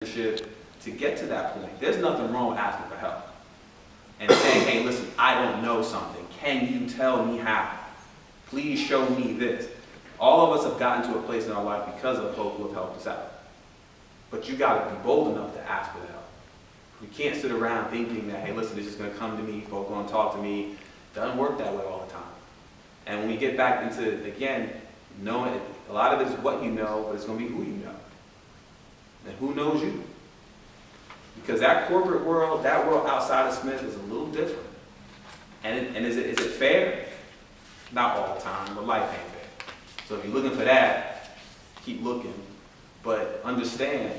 to get to that point. There's nothing wrong with asking for help and saying, hey, listen, I don't know something. Can you tell me how? Please show me this. All of us have gotten to a place in our life because of folk who have helped us out. But you got to be bold enough to ask for the help. You can't sit around thinking that, hey, listen, it's just going to come to me, folk are going to talk to me. It doesn't work that way all the time. And when we get back into, again, knowing it, a lot of it is what you know, but it's going to be who you know. And who knows you. Because that corporate world, that world outside of Smith is a little different. And is it fair? Not all the time, but life ain't fair. So if you're looking for that, keep looking. But understand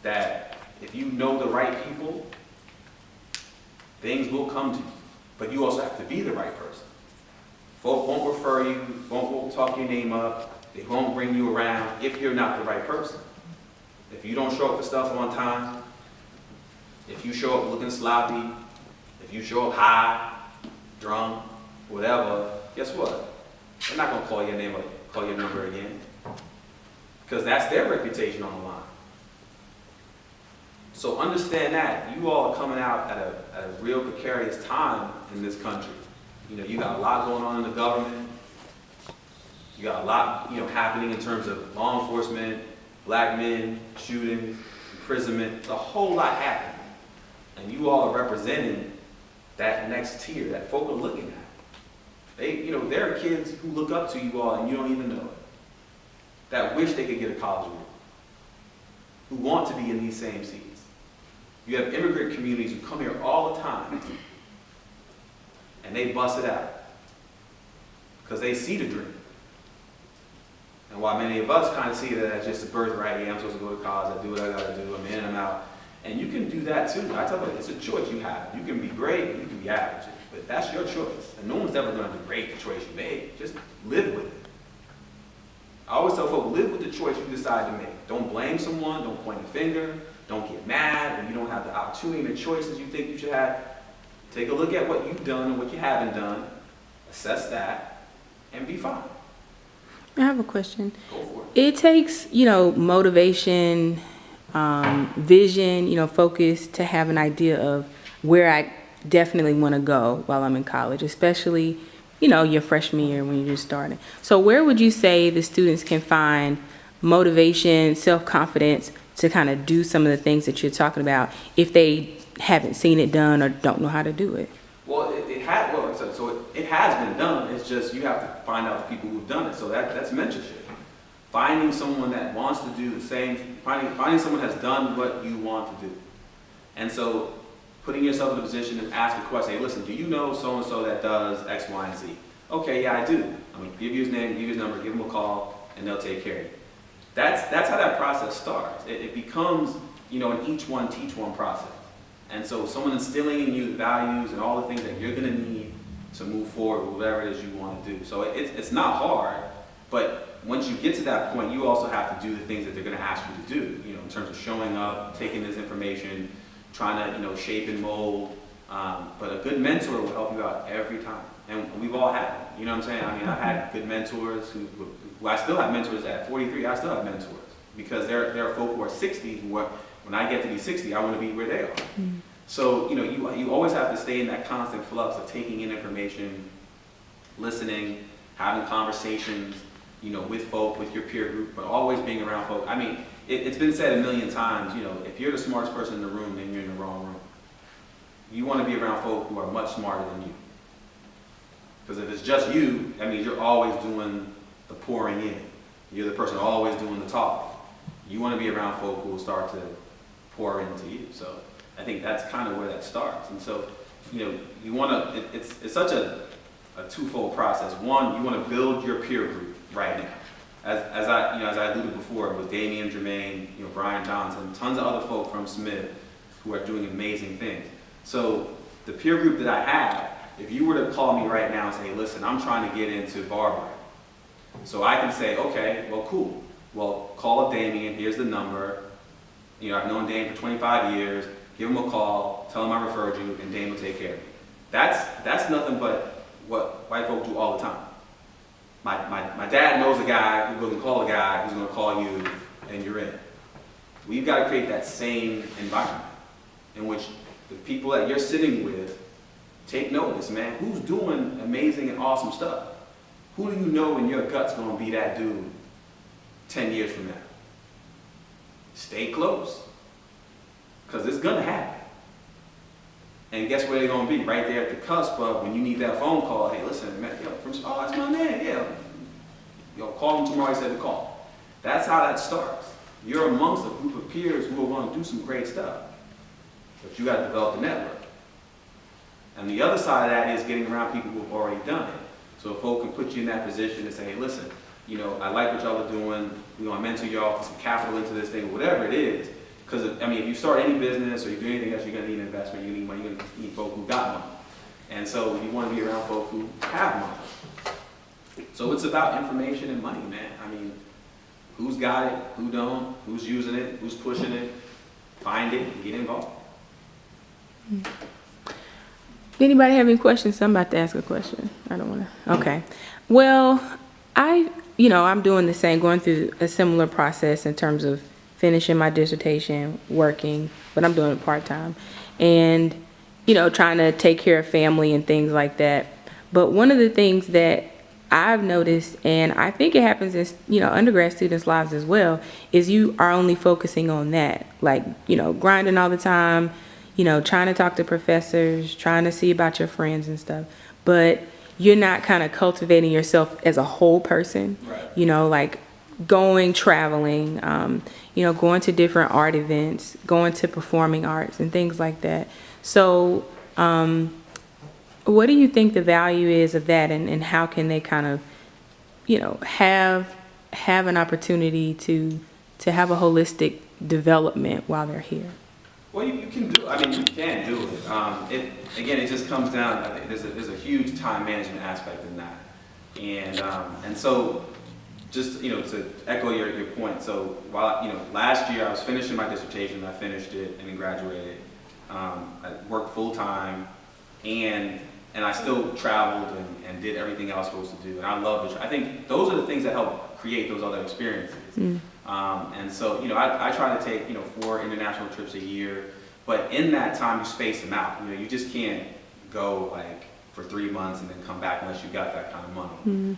that if you know the right people, things will come to you. But you also have to be the right person. Folk won't refer you, won't talk your name up, they won't bring you around if you're not the right person. If you don't show up for stuff on time, if you show up looking sloppy, if you show up high, drunk, whatever, guess what? They're not going to call your name or call your number again. Because that's their reputation on the line. So understand that. You all are coming out at a real precarious time in this country. You know, you got a lot going on in the government. You got a lot, happening in terms of law enforcement, black men, shootings, imprisonment. It's a whole lot happening. And you all are representing that next tier that folk are looking at. There are kids who look up to you all and you don't even know it. That wish they could get a college degree. Who want to be in these same seats. You have immigrant communities who come here all the time and they bust it out because they see the dream. And while many of us kind of see that as just a birthright, yeah, I'm supposed to go to college, I do what I gotta do, I'm in and I'm out. And you can do that too. I tell you, it's a choice you have. You can be great, you can be average, but that's your choice. And no one's ever gonna degrade the choice you made. Just live with it. I always tell folks, live with the choice you decide to make. Don't blame someone, don't point a finger, don't get mad when you don't have the opportunity and the choices you think you should have. Take a look at what you've done and what you haven't done, assess that, and be fine. I have a question. Go for it. It takes, motivation, vision, focus to have an idea of where I definitely want to go while I'm in college, especially, your freshman year when you're just starting. So where would you say the students can find motivation, self-confidence to kind of do some of the things that you're talking about if they haven't seen it done or don't know how to do it? Well, it has been done. It's just you have to find out the people who've done it. So that's mentorship. Finding someone that wants to do the same, finding someone has done what you want to do. And so putting yourself in a position to ask a question, hey, listen, do you know so-and-so that does X, Y, and Z? Okay, yeah, I do. I'm going to give you his name, give you his number, give him a call, and they'll take care of you. That's how that process starts. It becomes, an each one, teach one process. And so someone instilling in you the values and all the things that you're going to need to move forward with whatever it is you want to do. So it's not hard, but once you get to that point, you also have to do the things that they're going to ask you to do, in terms of showing up, taking this information, trying to, shape and mold. But a good mentor will help you out every time. And we've all had it. You know what I'm saying? I mean, I've had good mentors who I still have mentors at 43, I still have mentors. Because there are folk who are 60 who are, when I get to be 60, I want to be where they are. Mm. So, you always have to stay in that constant flux of taking in information, listening, having conversations, with folk, with your peer group, but always being around folk. I mean, it's been said a million times, if you're the smartest person in the room, then you're in the wrong room. You want to be around folk who are much smarter than you. Because if it's just you, that means you're always doing the pouring in. You're the person always doing the talking. You want to be around folk who will start to pour into you. So I think that's kind of where that starts. And so, you want to, it's such a twofold process. One, you want to build your peer group right now. As I alluded before, with Damian, Jermaine, Brian Johnson, tons of other folk from Smith who are doing amazing things. So the peer group that I have, if you were to call me right now and say, listen, I'm trying to get into barbering. So I can say, okay, well, cool. Well, call up Damian, here's the number. I've known Dame for 25 years. Give him a call, tell him I referred you, and Dame will take care of you. That's nothing but what white folk do all the time. My dad knows a guy who's going to call a guy who's going to call you, and you're in. we've got to create that same environment in which the people that you're sitting with take notice, man. Who's doing amazing and awesome stuff? Who do you know in your gut's going to be that dude 10 years from now? Stay close, because it's going to happen. And guess where they're going to be? Right there at the cusp of when you need that phone call. Hey, listen, man, oh, that's my man, yeah. Call him tomorrow, he said to call. That's how that starts. You're amongst a group of peers who are going to do some great stuff. But you got to develop the network. And the other side of that is getting around people who have already done it. So if folk can put you in that position and say, hey, listen, I like what y'all are doing. We're going to mentor y'all, put some capital into this thing, whatever it is. Because, if you start any business or you do anything else, you're going to need an investment, you're going to need money, you're going to need folk who got money. And so you want to be around folk who have money. So it's about information and money, man. Who's got it, who don't, who's using it, who's pushing it. Find it and get involved. Anybody have any questions? I'm about to ask a question. I don't want to. Okay. Well, I'm doing the same, going through a similar process in terms of finishing my dissertation, working, but I'm doing it part-time, and, trying to take care of family and things like that. But one of the things that I've noticed, and I think it happens in, undergrad students' lives as well, is you are only focusing on that, like, grinding all the time, trying to talk to professors, trying to see about your friends and stuff, but you're not kind of cultivating yourself as a whole person, right. Like traveling, going to different art events, going to performing arts and things like that. So, what do you think the value is of that, and how can they kind of, have an opportunity to have a holistic development while they're here? Well, you can do. You can do it. It just comes down. I think there's a huge time management aspect in that, and so just to echo your point. So while last year I was finishing my dissertation, I finished it and then graduated. I worked full time, and I still traveled and did everything I was supposed to do, and I love it. I think those are the things that help create those other experiences. And so, I try to take, 4 international trips a year, but in that time you space them out. You just can't go like for 3 months and then come back unless you got that kind of money.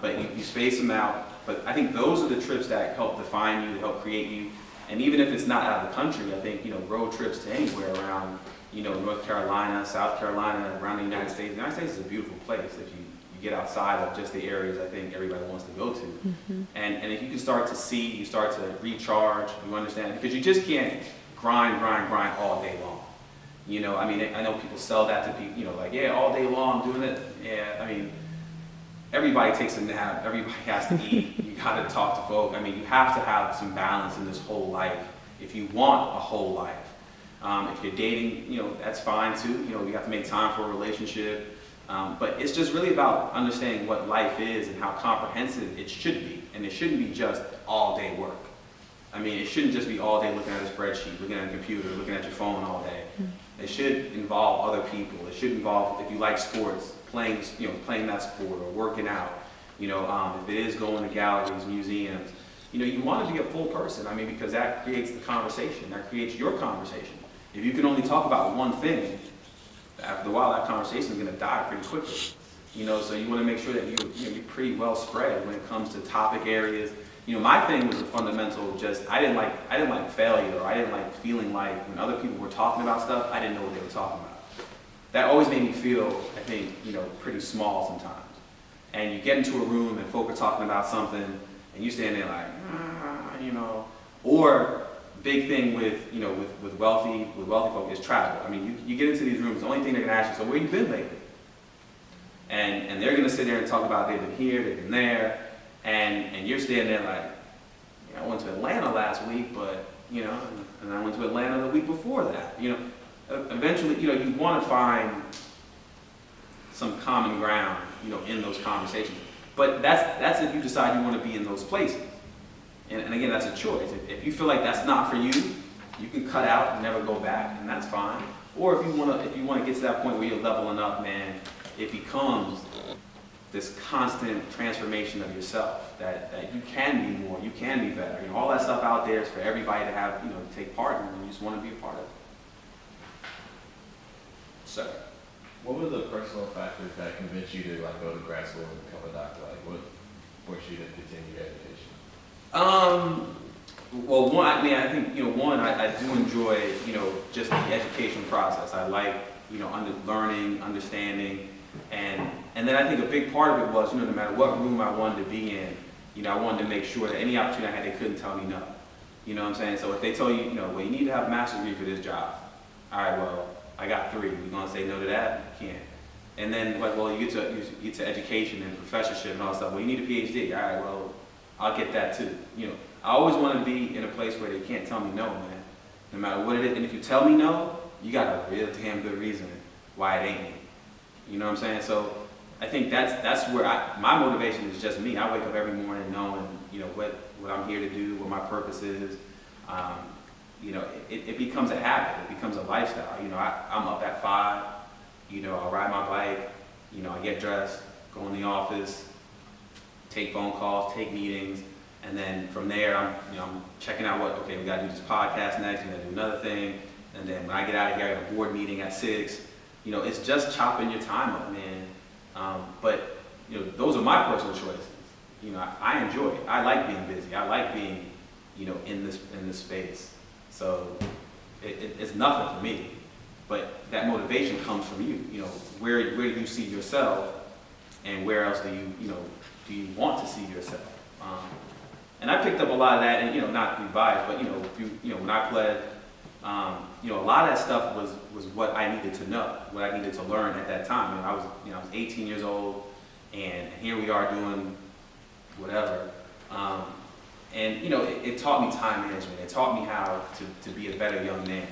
But you space them out. But I think those are the trips that help define you, help create you. And even if it's not out of the country, I think, road trips to anywhere around, North Carolina, South Carolina, around the United States. The United States is a beautiful place if you get outside of just the areas I think everybody wants to go to. And if you can start to see, you start to recharge, you understand, because you just can't grind all day long. I know people sell that to people, like, yeah, all day long doing it. Yeah, everybody takes a nap, everybody has to eat, you gotta talk to folk. You have to have some balance in this whole life if you want a whole life. If you're dating, that's fine too. You have to make time for a relationship. But it's just really about understanding what life is and how comprehensive it should be. And it shouldn't be just all day work. It shouldn't just be all day looking at a spreadsheet, looking at a computer, looking at your phone all day. It should involve other people. It should involve, if you like sports, playing that sport or working out. If it is going to galleries, museums, you want to be a full person. Because that creates the conversation. That creates your conversation. If you can only talk about one thing, after a while that conversation is going to die pretty quickly. So you want to make sure that you're pretty well spread when it comes to topic areas. My thing was a fundamental I didn't like failure, or I didn't like feeling like when other people were talking about stuff, I didn't know what they were talking about. That always made me feel, I think, pretty small sometimes. And you get into a room and folk are talking about something, and you stand there like, or big thing with wealthy folk is travel. You get into these rooms, the only thing they're gonna ask you, so where you been lately? And they're gonna sit there and talk about they've been here, they've been there, and you're standing there like, I went to Atlanta last week, but and I went to Atlanta the week before that. Eventually, you want to find some common ground, in those conversations. But that's if you decide you want to be in those places. And again, that's a choice. If you feel like that's not for you, you can cut out and never go back, and that's fine. Or if you want to get to that point where you're leveling up, man, it becomes this constant transformation of yourself, that you can be more, you can be better. You know, all that stuff out there is for everybody to have, you know, to take part in, and you just want to be a part of it. So, what were the personal factors that convinced you to like go to grad school and become a doctor? Like what forced you to continue your education? Well, one, I mean, I think, you know, one, I do enjoy, you know, just the education process. I like, you know, learning, understanding, and then I think a big part of it was, you know, no matter what room I wanted to be in, you know, I wanted to make sure that any opportunity I had, they couldn't tell me no. You know what I'm saying? So if they tell you, you know, well, you need to have a master's degree for this job. All right, well, I got 3. You gonna say no to that? You can't. And then, like, well, you get to education and professorship and all that stuff. Well, you need a PhD. All right, well, I'll get that too. You know, I always want to be in a place where they can't tell me no, man. No matter what it is. And if you tell me no, you got a real damn good reason why it ain't me. You know what I'm saying? So I think that's where my motivation is just me. I wake up every morning knowing, you know, what I'm here to do, what my purpose is. You know, it becomes a habit. It becomes a lifestyle. You know, I'm up at 5. You know, I'll ride my bike. You know, I get dressed, go in the office, take phone calls, take meetings, and then from there, I'm checking out okay, we got to do this podcast next. We got to do another thing, and then when I get out of here, I have a board meeting at 6. You know, it's just chopping your time up, man. But you know, those are my personal choices. You know, I enjoy it. I like being busy. I like being, you know, in this space. So it's nothing for me. But that motivation comes from you. You know, where do you see yourself, and where else do you want to see yourself? And I picked up a lot of that, and you know, not to be biased, but you know, when I pled, you know, a lot of that stuff was what I needed to know, what I needed to learn at that time. I was 18 years old, and here we are doing whatever. And you know, it taught me time management. It taught me how to be a better young man.